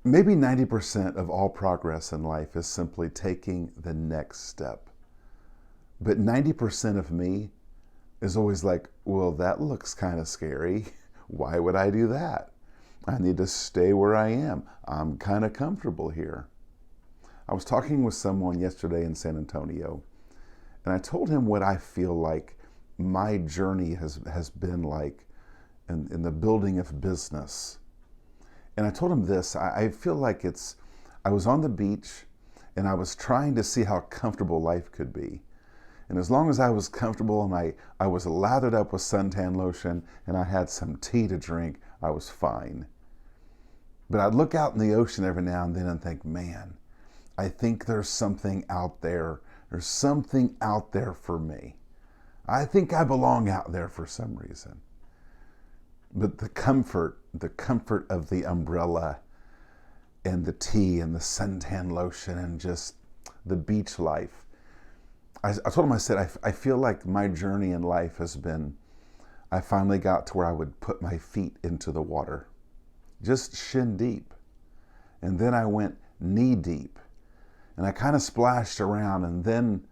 Maybe 90% of all progress in life is simply taking the next step. But 90% of me is always like, well, that looks kind of scary. Why would I do that? I need to stay where I am. I'm kind of comfortable here. I was talking with someone yesterday in San Antonio, and I told him what I feel like my journey has been like in the building of business. And I told him this, I feel like I was on the beach and I was trying to see how comfortable life could be. And as long as I was comfortable and I was lathered up with suntan lotion and I had some tea to drink, I was fine. But I'd look out in the ocean every now and then and think, man, I think there's something out there. There's something out there for me. I think I belong out there for some reason. But the comfort of the umbrella and the tea and the suntan lotion and just the beach life. I told him, I said, I feel like my journey in life has been, I finally got to where I would put my feet into the water, just shin deep. And then I went knee deep. And I kind of splashed around, and then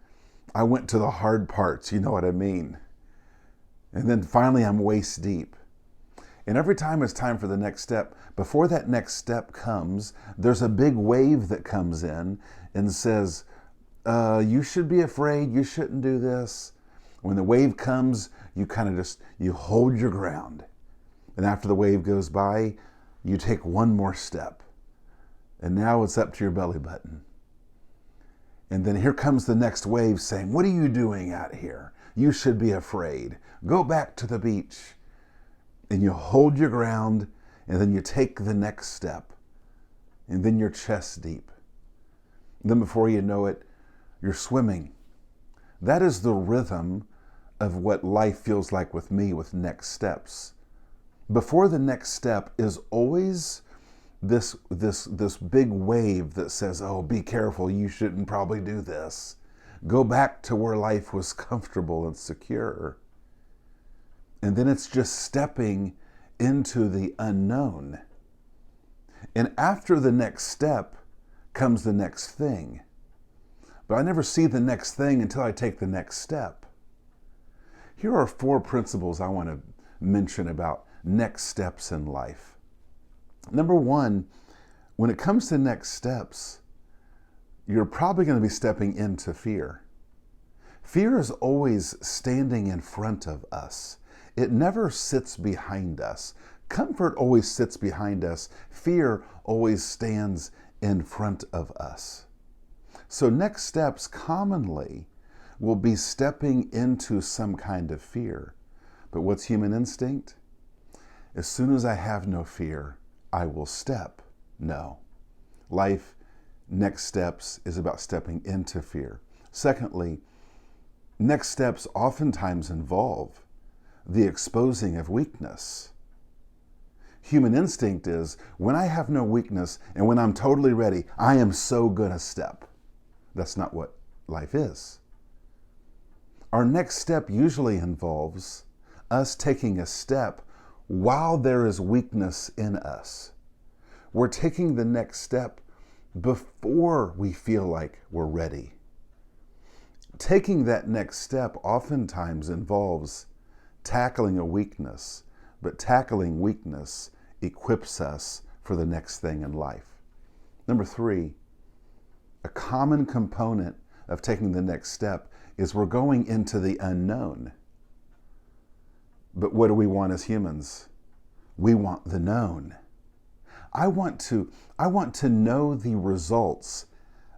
I went to the hard parts, you know what I mean? And then finally I'm waist deep. And every time it's time for the next step, before that next step comes, there's a big wave that comes in and says, you should be afraid, you shouldn't do this. When the wave comes, you kind of you hold your ground. And after the wave goes by, you take one more step. And now it's up to your belly button. And then here comes the next wave saying, what are you doing out here? You should be afraid. Go back to the beach. And you hold your ground, and then you take the next step. And then you're chest deep. And then before you know it, you're swimming. That is the rhythm of what life feels like with me with next steps. Before the next step is always this big wave that says, oh, be careful, you shouldn't probably do this. Go back to where life was comfortable and secure. And then it's just stepping into the unknown. And after the next step comes the next thing. But I never see the next thing until I take the next step. Here are 4 principles I want to mention about next steps in life. Number 1, when it comes to next steps, you're probably going to be stepping into fear. Fear is always standing in front of us. It never sits behind us. Comfort always sits behind us. Fear always stands in front of us. So next steps commonly will be stepping into some kind of fear. But what's human instinct? As soon as I have no fear, I will step. No. Life, next steps, is about stepping into fear. Secondly, next steps oftentimes involve the exposing of weakness. Human instinct is, when I have no weakness and when I'm totally ready, I am so gonna step. That's not what life is. Our next step usually involves us taking a step while there is weakness in us. We're taking the next step before we feel like we're ready. Taking that next step oftentimes involves tackling a weakness, but tackling weakness equips us for the next thing in life. Number 3, a common component of taking the next step is we're going into the unknown. But what do we want as humans? We want the known. I want to know the results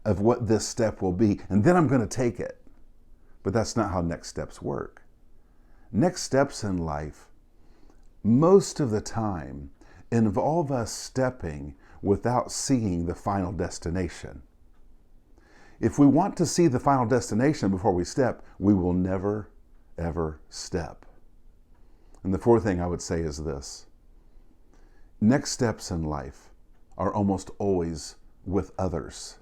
of what this step will be, and then I'm going to take it. But that's not how next steps work. Next steps in life, most of the time, involve us stepping without seeing the final destination. If we want to see the final destination before we step, we will never, ever step. And the 4th thing I would say is this. Next steps in life are almost always with others.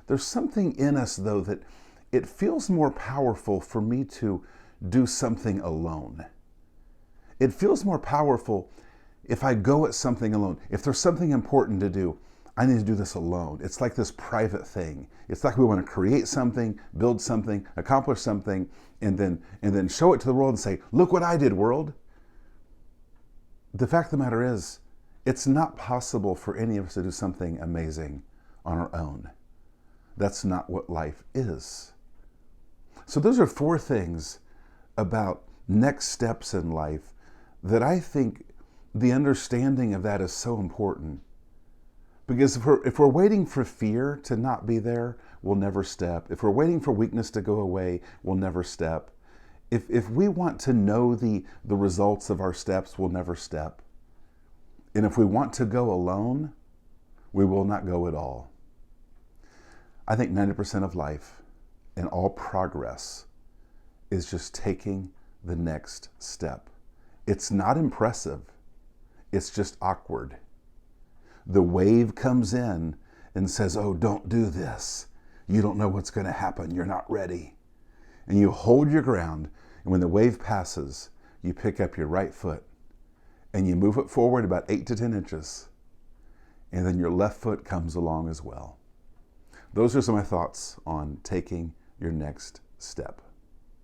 There's something in us, though, that it feels more powerful for me to do something alone. It feels more powerful if I go at something alone, if there's something important to do, I need to do this alone. It's like this private thing. It's like we want to create something, build something, accomplish something, and then show it to the world and say, look what I did, world. The fact of the matter is, it's not possible for any of us to do something amazing on our own. That's not what life is. So those are 4 things about next steps in life that I think the understanding of that is so important. Because if we're waiting for fear to not be there, we'll never step. If we're waiting for weakness to go away, we'll never step. If we want to know the results of our steps, we'll never step. And if we want to go alone, we will not go at all. I think 90% of life and all progress is just taking the next step. It's not impressive. It's just awkward. The wave comes in and says, oh, don't do this. You don't know what's going to happen. You're not ready. And you hold your ground. And when the wave passes, you pick up your right foot and you move it forward about 8 to 10 inches. And then your left foot comes along as well. Those are some of my thoughts on taking your next step.